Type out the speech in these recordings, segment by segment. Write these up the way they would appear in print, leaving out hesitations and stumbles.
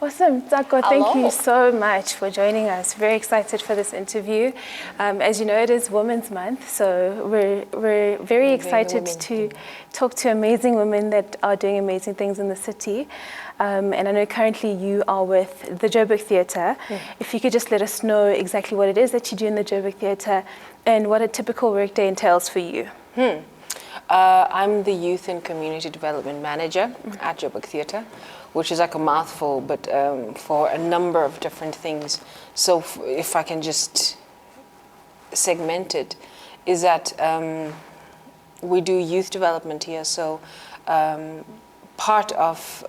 Awesome. Ntsako, thank Hello. you so much for joining us. Very excited for this interview. As you know, it is Women's Month, so we're very excited to talk to amazing women that are doing amazing things in the city. And I know currently you are with the Joburg Theatre. If you could just let us know exactly what it is that you do in the Joburg Theatre and what a typical workday entails for you. I'm the Youth and Community Development Manager at Joburg Theatre, which is like a mouthful, but for a number of different things. So if I can just segment it, is that we do youth development here. So part of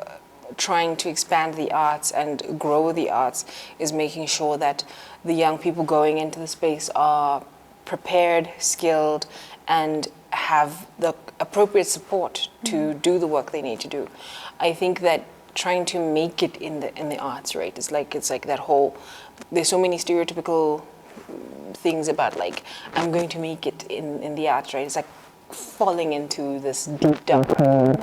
trying to expand the arts and grow the arts is making sure that the young people going into the space are prepared, skilled, and have the appropriate support to do the work they need to do. I think that trying to make it in the arts, right? It's like that whole. There's so many stereotypical things about like I'm going to make it in the arts, right? It's like falling into this deep dark hole.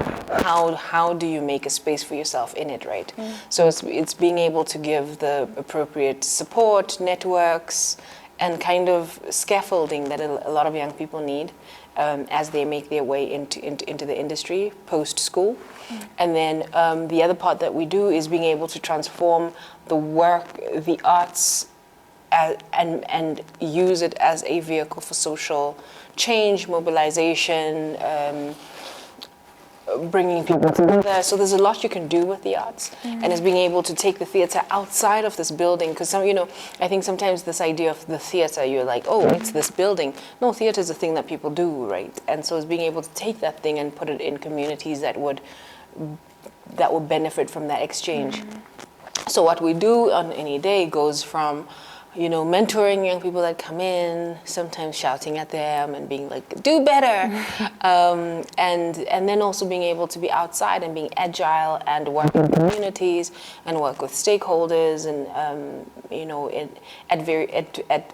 How do you make a space for yourself in it, right? So it's being able to give the appropriate support, networks, and kind of scaffolding that a lot of young people need as they make their way into the industry post school. And then the other part that we do is being able to transform the work, the arts, and use it as a vehicle for social change, mobilization, bringing people together. So there's a lot you can do with the arts, and it's being able to take the theater outside of this building. Because I think sometimes this idea of the theater, you're like, oh, it's this building. No, theater is a thing that people do, right? And so it's being able to take that thing and put it in communities that would benefit from that exchange. So what we do on any day goes from mentoring young people that come in, sometimes shouting at them and being like, do better. And then also being able to be outside and being agile and work in communities and work with stakeholders and,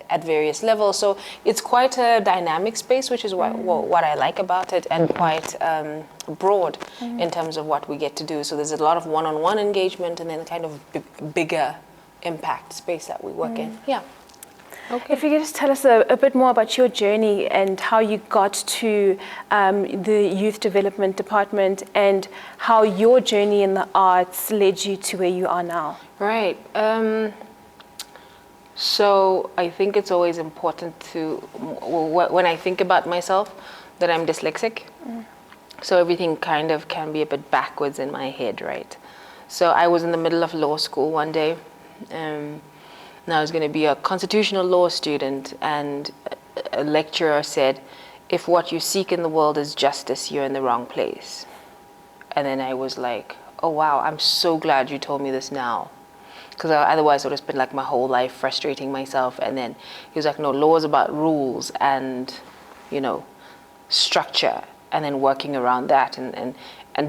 at various levels. So it's quite a dynamic space, which is what I like about it, and quite broad in terms of what we get to do. So there's a lot of one-on-one engagement and then kind of bigger impact space that we work in. Yeah. Okay. If you could just tell us a bit more about your journey and how you got to the youth development department and how your journey in the arts led you to where you are now. Right. So I think it's always important to, when I think about myself, that I'm dyslexic. So everything kind of can be a bit backwards in my head, right? So I was in the middle of law school one day. And I was going to be a constitutional law student, and a lecturer said, if what you seek in the world is justice, you're in the wrong place. And then I was like, oh wow, I'm so glad you told me this now, because otherwise I would have spent like my whole life frustrating myself. And then he was like, no, law is about rules and structure, and then working around that, and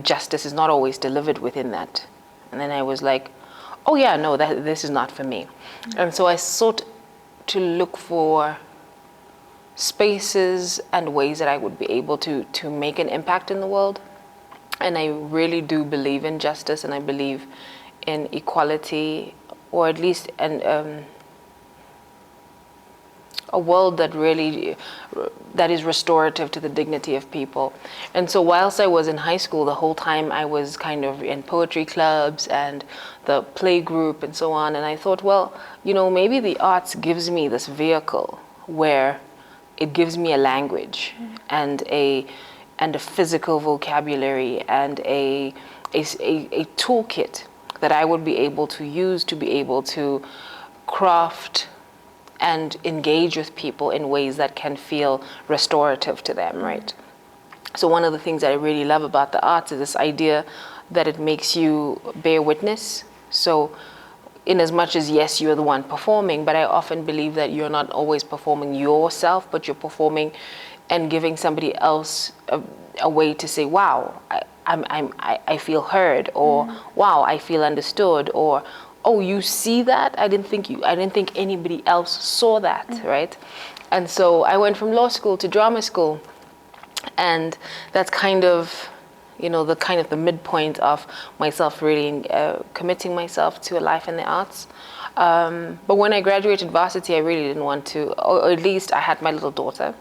justice is not always delivered within that. And then I was like, oh yeah, no, this is not for me. And so I sought to look for spaces and ways that I would be able to make an impact in the world. And I really do believe in justice, and I believe in equality, or at least a world that is restorative to the dignity of people. And so whilst I was in high school, the whole time I was kind of in poetry clubs and the play group and so on. And I thought, well, maybe the arts gives me this vehicle where it gives me a language and a physical vocabulary and a toolkit that I would be able to use to be able to craft and engage with people in ways that can feel restorative to them, right? So one of the things that I really love about the arts is this idea that it makes you bear witness. So in as much as, yes, you're the one performing, but I often believe that you're not always performing yourself, but you're performing and giving somebody else a way to say, wow, I feel heard, or wow, I feel understood, or oh, you see that? I didn't think anybody else saw that, right? And so I went from law school to drama school, and that's kind of the kind of the midpoint of myself really committing myself to a life in the arts. But when I graduated varsity, I really didn't want to, or at least I had my little daughter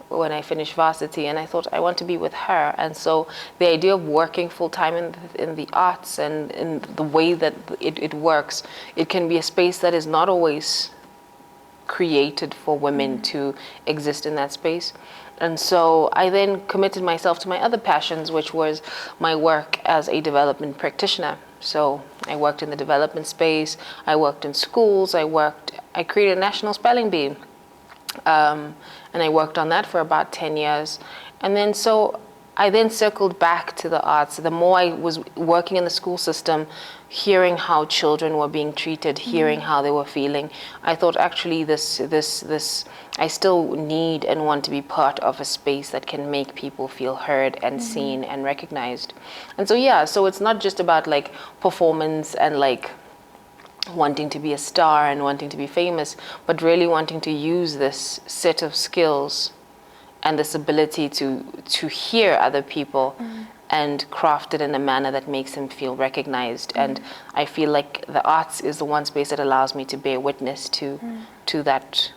when I finished varsity, and I thought I want to be with her. And so the idea of working full-time in the arts and in the way that it works, it can be a space that is not always created for women to exist in that space. And so I then committed myself to my other passions, which was my work as a development practitioner. So I worked in the development space, I worked in schools, I created a national spelling bee. And I worked on that for about 10 years. And then so I then circled back to the arts. The more I was working in the school system, hearing how children were being treated, hearing how they were feeling, I thought actually this I still need and want to be part of a space that can make people feel heard and seen and recognized. And so so it's not just about like performance and like wanting to be a star and wanting to be famous, but really wanting to use this set of skills and this ability to hear other people and craft it in a manner that makes them feel recognized. And I feel like the arts is the one space that allows me to bear witness to that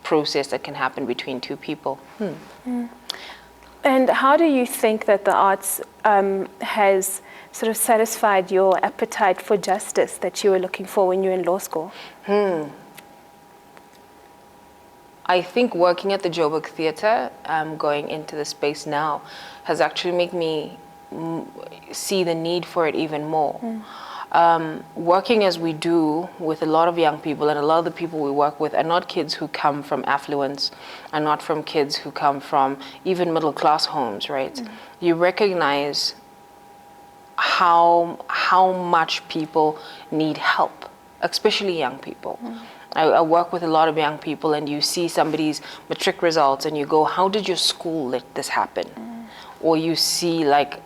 process that can happen between two people. And how do you think that the arts has sort of satisfied your appetite for justice that you were looking for when you were in law school? I think working at the Joburg Theatre, going into the space now, has actually made me see the need for it even more. Working as we do with a lot of young people, and a lot of the people we work with are not kids who come from affluence, are not from kids who come from even middle class homes, right? You recognize how much people need help, especially young people. I work with a lot of young people, and you see somebody's matric results and you go, how did your school let this happen? Or you see like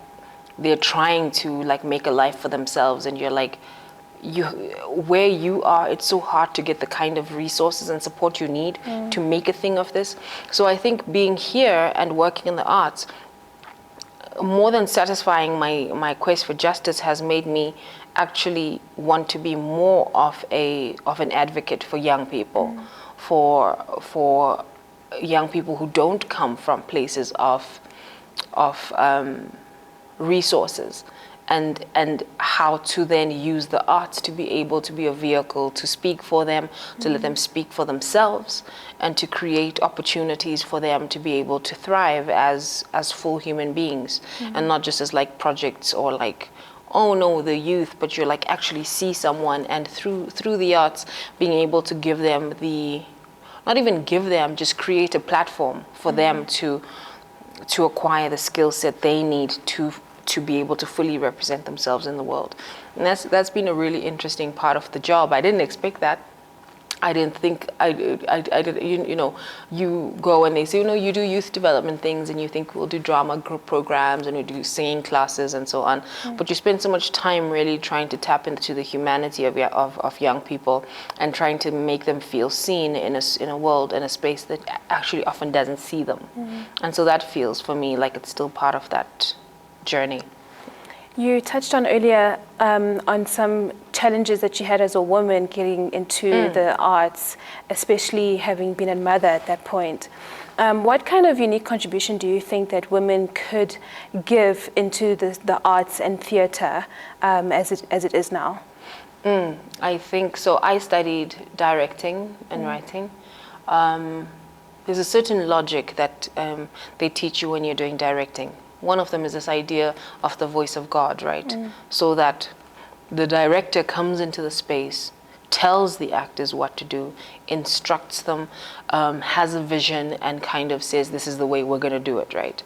they're trying to like make a life for themselves, and you're like, where you are, it's so hard to get the kind of resources and support you need to make a thing of this. So I think being here and working in the arts, more than satisfying my quest for justice, has made me actually want to be more of an advocate for young people, for young people who don't come from places of resources, and how to then use the arts to be able to be a vehicle to speak for them, to let them speak for themselves, and to create opportunities for them to be able to thrive as full human beings, and not just as like projects or like, oh no, the youth, but you're like actually see someone, and through the arts being able to give them not even give them, just create a platform for them to acquire the skill set they need to be able to fully represent themselves in the world. And that's been a really interesting part of the job. I didn't expect that. I didn't think I did. You go and they say, you do youth development things, and you think we'll do drama group programs and we do singing classes and so on. But you spend so much time really trying to tap into the humanity of young people and trying to make them feel seen in a world, in a space that actually often doesn't see them. And so that feels for me like it's still part of that journey. You touched on earlier on some challenges that you had as a woman getting into the arts, especially having been a mother at that point. What kind of unique contribution do you think that women could give into the arts and theatre as it is now? I think so. I studied directing and writing. There's a certain logic that they teach you when you're doing directing. One of them is this idea of the voice of God, right? So that the director comes into the space, tells the actors what to do, instructs them, has a vision, and kind of says, this is the way we're going to do it, right?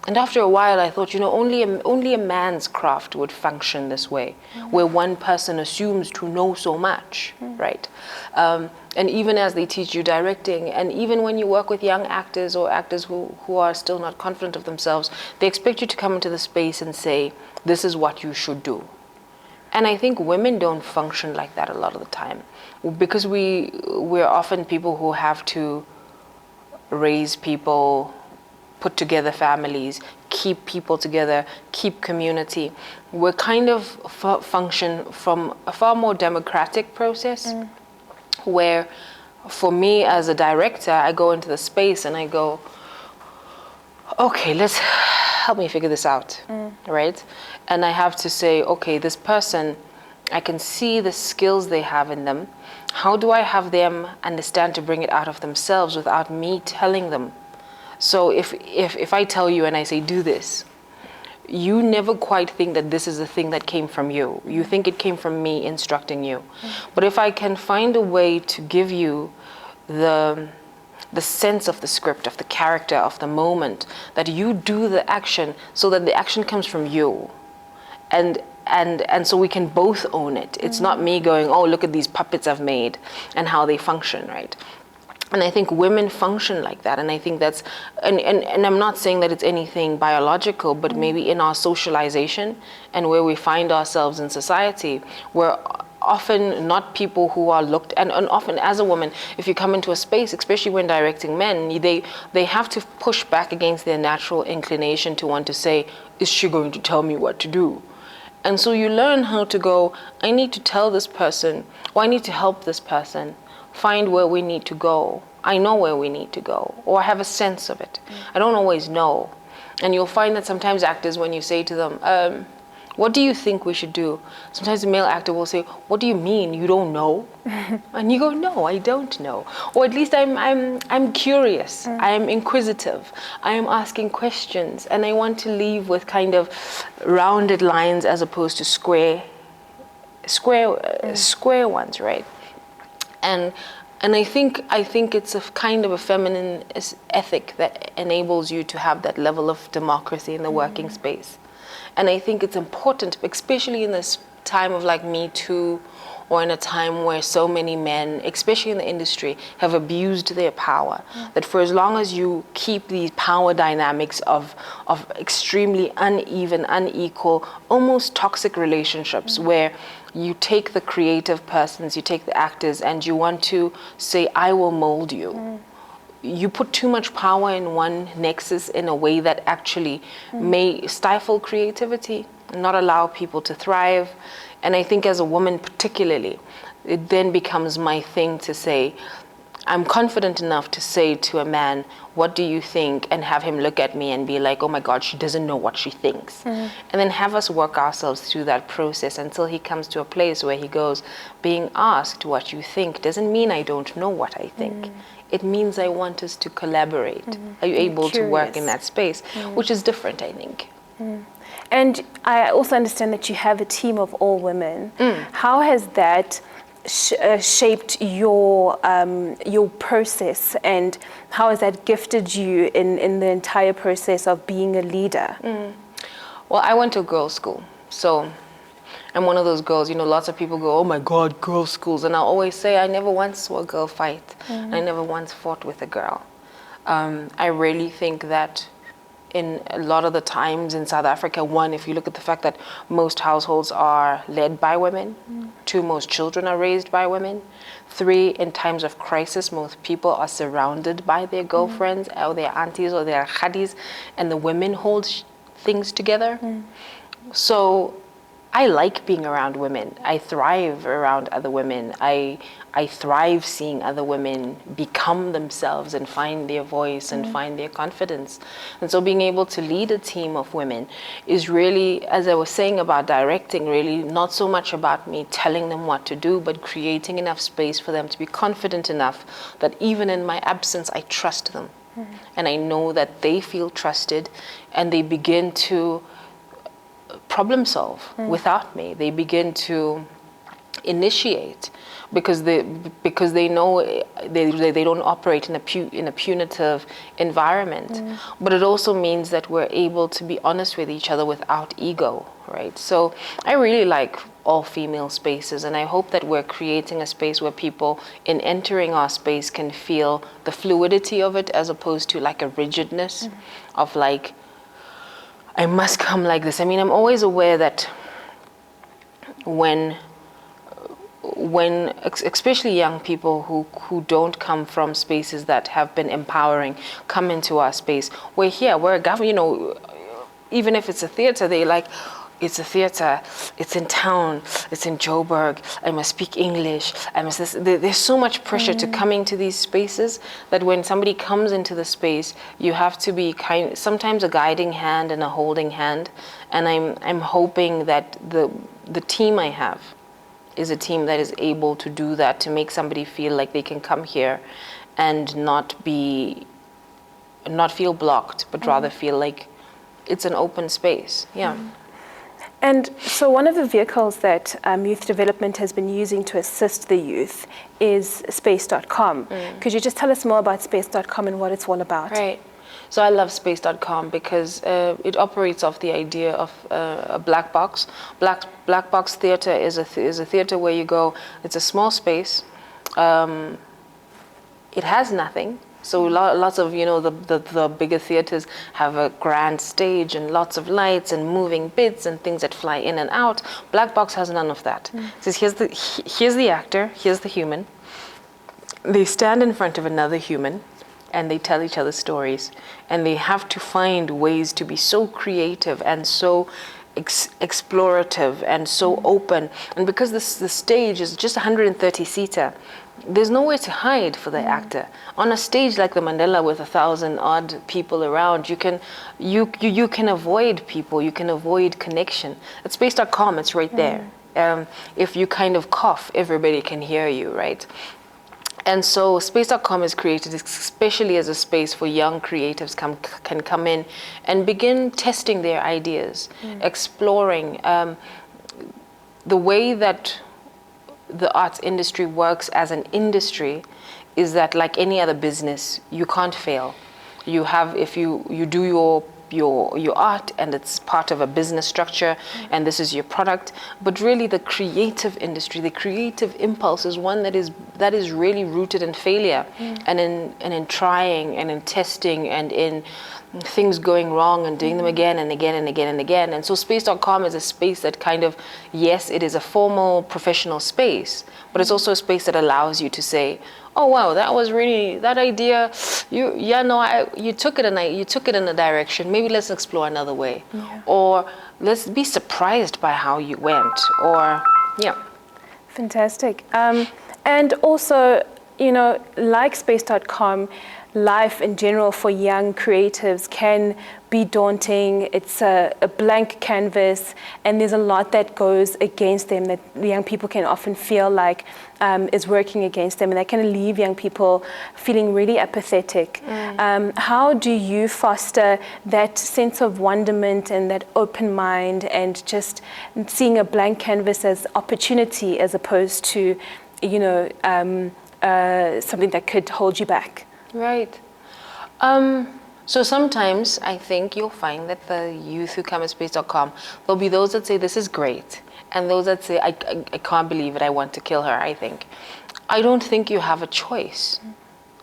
And after a while, I thought, only a man's craft would function this way, where one person assumes to know so much, right? And even as they teach you directing, and even when you work with young actors or actors who are still not confident of themselves, they expect you to come into the space and say, this is what you should do. And I think women don't function like that a lot of the time, because we're often people who have to raise people, put together families, keep people together, keep community. We're kind of function from a far more democratic process where for me as a director, I go into the space and I go, okay, let's help me figure this out, right? And I have to say, okay, this person, I can see the skills they have in them. How do I have them understand to bring it out of themselves without me telling them? So if I tell you and I say, do this, you never quite think that this is a thing that came from you. You think it came from me instructing you. But if I can find a way to give you the sense of the script, of the character, of the moment, that you do the action so that the action comes from you. And so we can both own it. It's not me going, oh, look at these puppets I've made and how they function, right? And I think women function like that. And I think that's, and I'm not saying that it's anything biological, but maybe in our socialization and where we find ourselves in society, we're often not people who are looked, and often as a woman, if you come into a space, especially when directing men, they have to push back against their natural inclination to want to say, is she going to tell me what to do? And so you learn how to go, I need to tell this person, or I need to help this person find where we need to go. I know where we need to go, or I have a sense of it. I don't always know. And you'll find that sometimes actors, when you say to them, what do you think we should do? Sometimes the male actor will say, what do you mean, you don't know? And you go, no, I don't know. Or at least I'm curious, I'm inquisitive, I am asking questions, and I want to leave with kind of rounded lines as opposed to square ones, right? And I think it's a kind of a feminine ethic that enables you to have that level of democracy in the working space. And I think it's important, especially in this time of like Me Too, or in a time where so many men, especially in the industry, have abused their power, that for as long as you keep these power dynamics of extremely uneven, unequal, almost toxic relationships where you take the creative persons, you take the actors, and you want to say, I will mold you. You put too much power in one nexus in a way that actually may stifle creativity, not allow people to thrive. And I think as a woman particularly, it then becomes my thing to say, I'm confident enough to say to a man, what do you think? And have him look at me and be like, oh my God, she doesn't know what she thinks. And then have us work ourselves through that process until he comes to a place where he goes, being asked what you think doesn't mean I don't know what I think. It means I want us to collaborate. Are you able to work in that space? Which is different, I think. And I also understand that you have a team of all women. How has that shaped your process, and how has that gifted you in the entire process of being a leader? Well, I went to girls' school, so I'm one of those girls, you know, lots of people go, oh my God, girls' schools. And I always say, I never once saw a girl fight. I never once fought with a girl. I really think that in a lot of the times in South Africa, one, if you look at the fact that most households are led by women, two, most children are raised by women, three, in times of crisis, most people are surrounded by their girlfriends or their aunties or their khadis, and the women hold things together. So I like being around women. I thrive around other women. I thrive seeing other women become themselves and find their voice and find their confidence. And so being able to lead a team of women is really, as I was saying about directing, really not so much about me telling them what to do, but creating enough space for them to be confident enough that even in my absence, I trust them. And I know that they feel trusted, and they begin to problem solve without me. They begin to initiate because they know they don't operate in a punitive environment. But it also means that we're able to be honest with each other without ego, right? So I really like all female spaces, and I hope that we're creating a space where people in entering our space can feel the fluidity of it, as opposed to like a rigidness of like, I must come like this. I mean, I'm always aware that when when especially young people who don't come from spaces that have been empowering come into our space, we're here, we're a government, you know, even if it's a theater, they like, it's a theater, it's in town, it's in Joburg, I must speak English, I must this. There's so much pressure to coming to these spaces that when somebody comes into the space, you have to be sometimes a guiding hand and a holding hand. And I'm hoping that the team I have is a team that is able to do that, to make somebody feel like they can come here and not feel blocked, but rather feel like it's an open space. Yeah. And so one of the vehicles that youth development has been using to assist the youth is space.com. Could you just tell us more about space.com and what it's all about? Right. So I love space.com because it operates off the idea of a black box. Black box theater is a theater where you go, it's a small space. It has nothing. So lots of, you know, the bigger theaters have a grand stage and lots of lights and moving bits and things that fly in and out. Black box has none of that. So here's the actor, here's the human. They stand in front of another human and they tell each other stories. And they have to find ways to be so creative and so explorative and so open. And because the stage is just 130-seater, there's nowhere to hide for the actor. On a stage like the Mandela with 1,000-odd people around, you can avoid people, you can avoid connection. At space.com, it's right there. If you kind of cough, everybody can hear you, right? And so space.com is created especially as a space for young creatives can come in and begin testing their ideas, exploring the way that the arts industry works as an industry is that, like any other business, you can't fail. You have, if you do your art and it's part of a business structure and this is your product, but really the creative industry, the creative impulse is one that is really rooted in failure and in trying and in testing and in things going wrong and doing them again and again and again and again. And so space.com is a space that kind of, yes, it is a formal professional space, but it's also a space that allows you to say, oh wow, that was really, that idea, you took it in a direction, maybe let's explore another way. Or let's be surprised by how you went, or yeah. Fantastic. And also, you know, like space.com, life in general for young creatives can be daunting. It's a blank canvas, and there's a lot that goes against them that the young people can often feel like is working against them, and that can leave young people feeling really apathetic. How do you foster that sense of wonderment and that open mind and just seeing a blank canvas as opportunity as opposed to, you know, something that could hold you back? Right. So sometimes I think you'll find that the youth who come at space.com, there'll be those that say this is great, and those that say I can't believe it, I want to kill her, I think. I don't think you have a choice.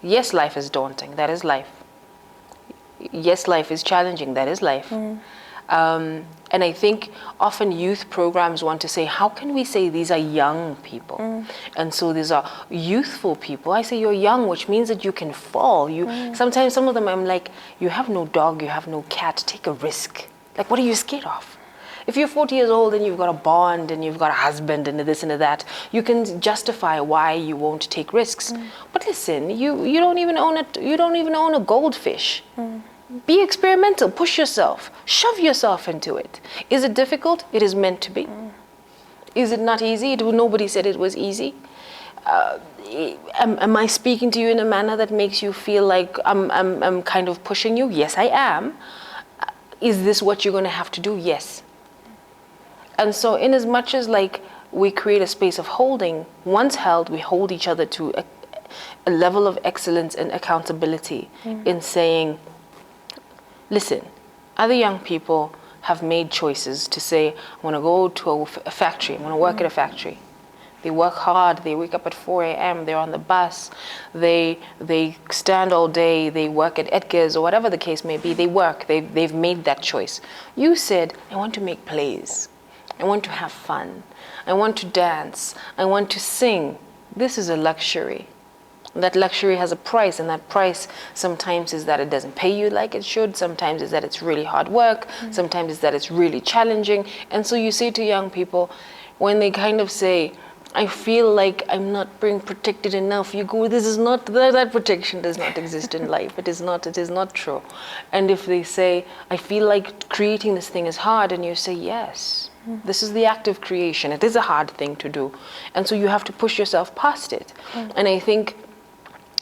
Yes, life is daunting, that is life. Yes, life is challenging, that is life. And I think often youth programs want to say, how can we say these are young people? And so these are youthful people. I say you're young, which means that you can fall. Sometimes some of them I'm like, you have no dog, you have no cat, take a risk. Like, what are you scared of? If you're 40 years old and you've got a bond and you've got a husband and this and that, you can justify why you won't take risks. But listen, you don't even own a goldfish. Be experimental, push yourself, shove yourself into it. Is it difficult? It is meant to be. Is it not easy? Nobody said it was easy. Am I speaking to you in a manner that makes you feel like I'm kind of pushing you? Yes, I am. Is this what you're going to have to do? Yes. And so in as much as like we create a space of holding, once held, we hold each other to a level of excellence and accountability in saying, listen, other young people have made choices to say, I want to go to a factory, I want to work at a factory. They work hard, they wake up at 4 a.m., they're on the bus, they stand all day, they work at Edgar's or whatever the case may be, they work, they've made that choice. You said, I want to make plays. I want to have fun. I want to dance. I want to sing. This is a luxury. That luxury has a price, and that price sometimes is that it doesn't pay you like it should. Sometimes is that it's really hard work. Sometimes is that it's really challenging. And so you say to young people, when they kind of say, I feel like I'm not being protected enough, you go, this is not, that protection does not exist in life. It is not true. And if they say, I feel like creating this thing is hard, and you say, yes, this is the act of creation. It is a hard thing to do. And so you have to push yourself past it. And I think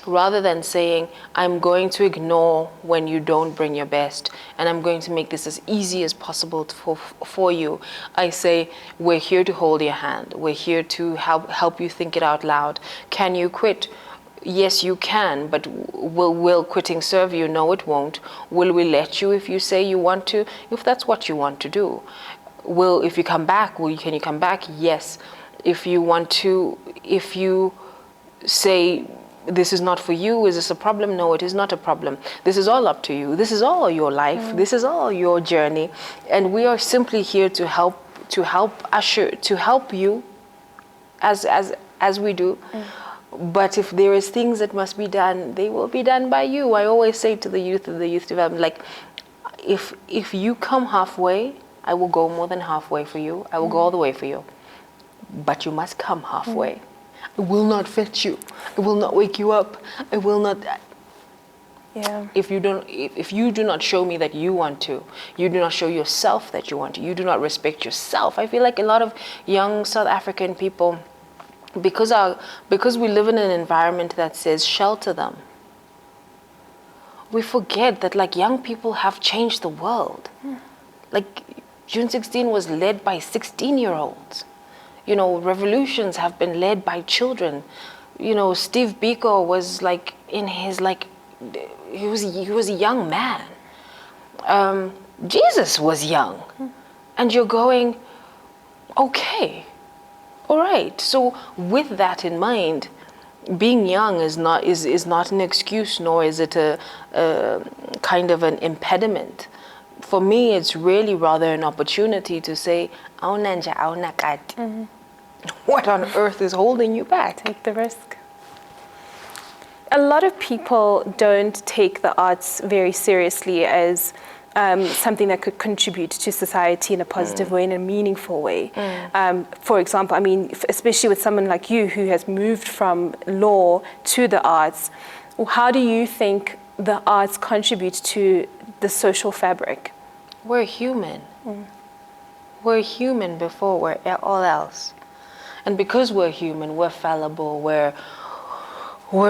rather than saying, I'm going to ignore when you don't bring your best, and I'm going to make this as easy as possible for you, I say, we're here to hold your hand. We're here to help you think it out loud. Can you quit? Yes, you can, but will quitting serve you? No, it won't. Will we let you if you say you want to? If that's what you want to do. If you come back, can you come back? Yes. If you say, this is not for you, is this a problem? No, it is not a problem. This is all up to you. This is all your life. This is all your journey. And we are simply here to help you as we do. But if there is things that must be done, they will be done by you. I always say to the youth of the youth development, like, if you come halfway, I will go more than halfway for you. I will go all the way for you. But you must come halfway. I will not fetch you. I will not wake you up. I will not. Yeah. If you do not show me that you want to, you do not show yourself that you want to, you do not respect yourself. I feel like a lot of young South African people, because we live in an environment that says shelter them, we forget that, like, young people have changed the world. Like, June 16 was led by 16-year-olds. You know, revolutions have been led by children. You know, Steve Biko was like in his, like, he was a young man. Jesus was young. And you're going, okay, all right. So with that in mind, being young is not an excuse, nor is it a kind of an impediment. For me, it's really rather an opportunity to say, "Aunanja, aunakati." What on earth is holding you back? Take the risk. A lot of people don't take the arts very seriously as something that could contribute to society in a positive way, in a meaningful way. For example, I mean, especially with someone like you who has moved from law to the arts, how do you think the arts contribute to the social fabric? We're human. We're human before we're all else. And because we're human, we're fallible, we're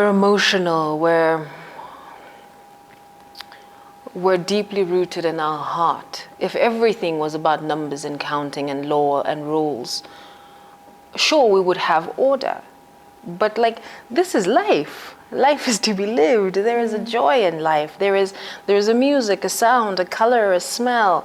emotional, we're deeply rooted in our heart. If everything was about numbers and counting and law and rules, sure, we would have order. But, like, this is life. Life is to be lived. There is a joy in life. There is a music, a sound, a color, a smell,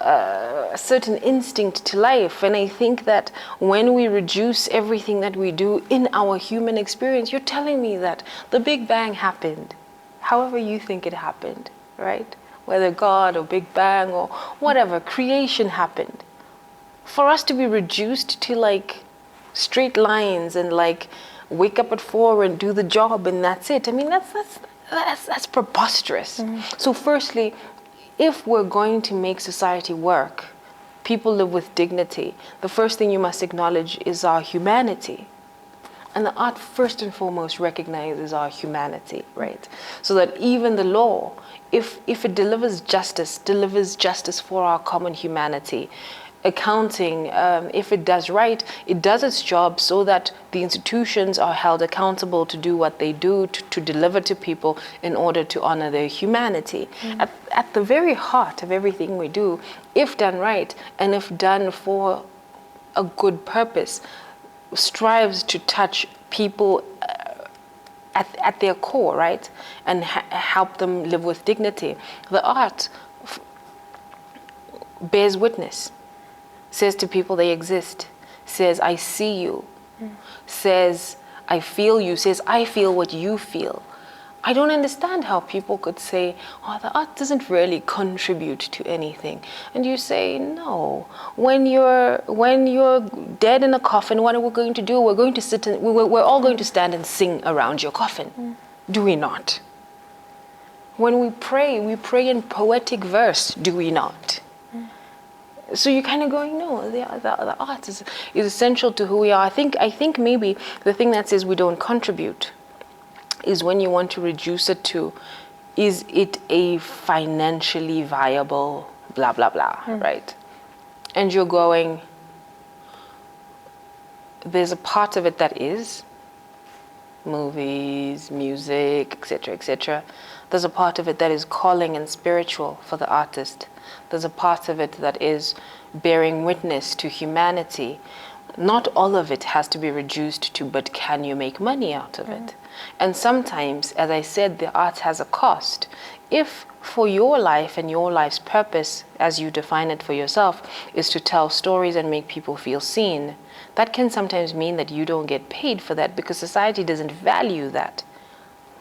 a certain instinct to life. And I think that when we reduce everything that we do in our human experience, you're telling me that the Big Bang happened, however you think it happened, right? Whether God or Big Bang or whatever, creation happened. For us to be reduced to, like, straight lines and, like, wake up at 4 and do the job and that's it. I mean, that's preposterous. So firstly, if we're going to make society work, people live with dignity, the first thing you must acknowledge is our humanity. And the art first and foremost recognizes our humanity, right? So that even the law, if it delivers justice for our common humanity. Accounting, if it does right, it does its job so that the institutions are held accountable to do what they do, to deliver to people in order to honor their humanity. At the very heart of everything we do, if done right, and if done for a good purpose, strives to touch people at their core, right? And help them live with dignity. The art bears witness. Says to people they exist, says I see you, says I feel you, says I feel what you feel. I don't understand how people could say, oh, the art doesn't really contribute to anything. And you say, no. When you're dead in a coffin, what are we going to do? We're going to sit and we're all going to stand and sing around your coffin. Do we not? When we pray in poetic verse, do we not? So you're kind of going, no, the art is essential to who we are. I think maybe the thing that says we don't contribute is when you want to reduce it to, is it a financially viable blah, blah, blah, right? And you're going, there's a part of it that is movies, music, etc., etc. There's a part of it that is calling and spiritual for the artist. There's a part of it that is bearing witness to humanity. Not all of it has to be reduced to, but can you make money out of it? And sometimes, as I said, the art has a cost. If for your life and your life's purpose, as you define it for yourself, is to tell stories and make people feel seen, that can sometimes mean that you don't get paid for that because society doesn't value that.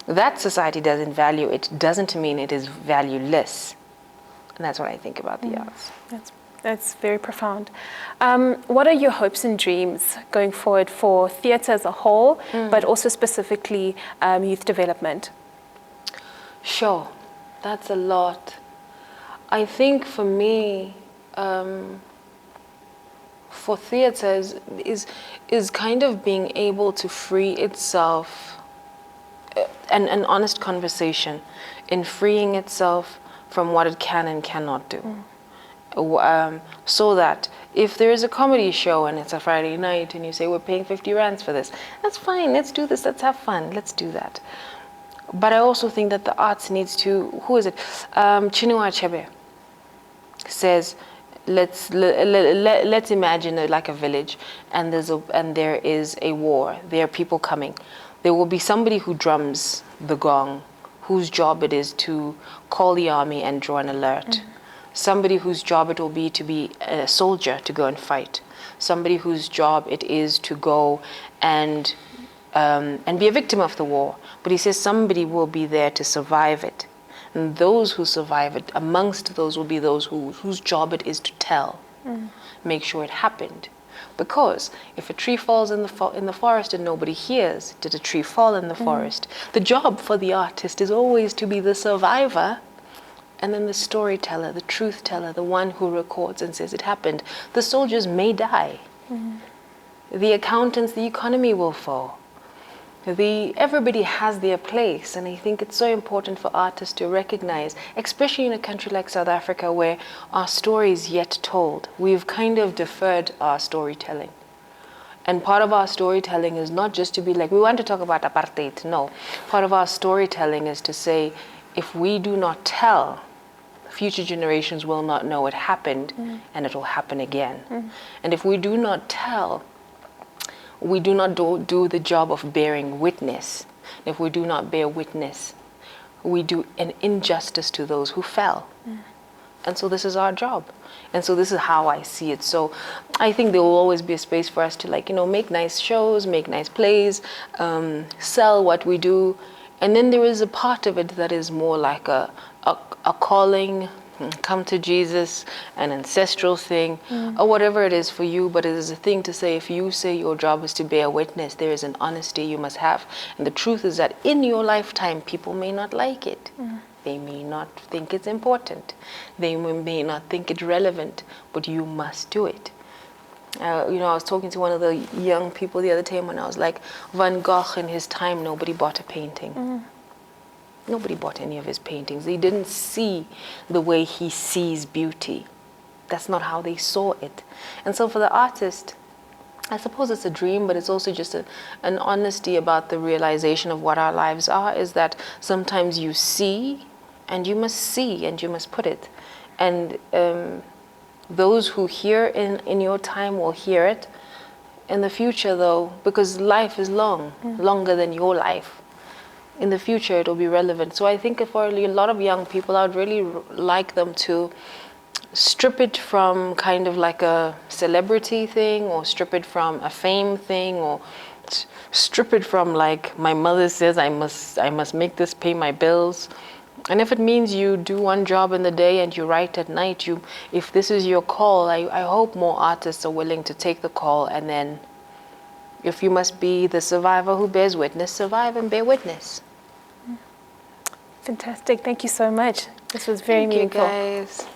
That society doesn't value it doesn't mean it is valueless. And that's what I think about the arts. That's very profound. What are your hopes and dreams going forward for theatre as a whole, but also specifically youth development? Sure, that's a lot. I think for me, for theatre is kind of being able to free itself, an honest conversation in freeing itself from what it can and cannot do. So that if there is a comedy show and it's a Friday night and you say we're paying 50 rands for this, that's fine, let's do this, let's have fun, let's do that. But I also think that the arts needs to, who is it? Chinua Achebe says, let's imagine like a village and there is a war, there are people coming. There will be somebody who drums the gong, whose job it is to call the army and draw an alert. Somebody whose job it will be to be a soldier to go and fight. Somebody whose job it is to go and be a victim of the war. But he says somebody will be there to survive it. And those who survive it, amongst those will be those whose job it is to tell. Make sure it happened. Because if a tree falls in the forest and nobody hears, did a tree fall in the forest? The job for the artist is always to be the survivor, and then the storyteller, the truth teller, the one who records and says it happened. The soldiers may die. The accountants, the economy will fall. Everybody has their place, and I think it's so important for artists to recognize, especially in a country like South Africa where our story is yet told. We've kind of deferred our storytelling. And part of our storytelling is not just to be like, we want to talk about apartheid. No. Part of our storytelling is to say, if we do not tell, future generations will not know it happened, and it will happen again. And if we do not tell, we do not do the job of bearing witness. If we do not bear witness, we do an injustice to those who fell. And so this is our job. And so this is how I see it. So I think there will always be a space for us to make nice shows, make nice plays, sell what we do. And then there is a part of it that is more like a calling, come to Jesus, an ancestral thing, or whatever it is for you. But it is a thing to say, if you say your job is to bear witness, there is an honesty you must have. And the truth is that in your lifetime, people may not like it. They may not think it's important. They may not think it's relevant, but you must do it. I was talking to one of the young people the other time when I was like, Van Gogh in his time, nobody bought a painting. Nobody bought any of his paintings. They didn't see the way he sees beauty. That's not how they saw it. And so for the artist, I suppose it's a dream, but it's also just an honesty about the realization of what our lives are, is that sometimes you see, and you must put it. And those who hear in your time will hear it. In the future, though, because life is long, longer than your life, in the future it will be relevant. So I think for a lot of young people, I would really like them to strip it from kind of like a celebrity thing, or strip it from a fame thing, or strip it from like my mother says I must make this pay my bills. And if it means you do one job in the day and you write at night, if this is your call, I hope more artists are willing to take the call. And then if you must be the survivor who bears witness, survive and bear witness. Fantastic. Thank you so much. This was very meaningful. Thank you, guys.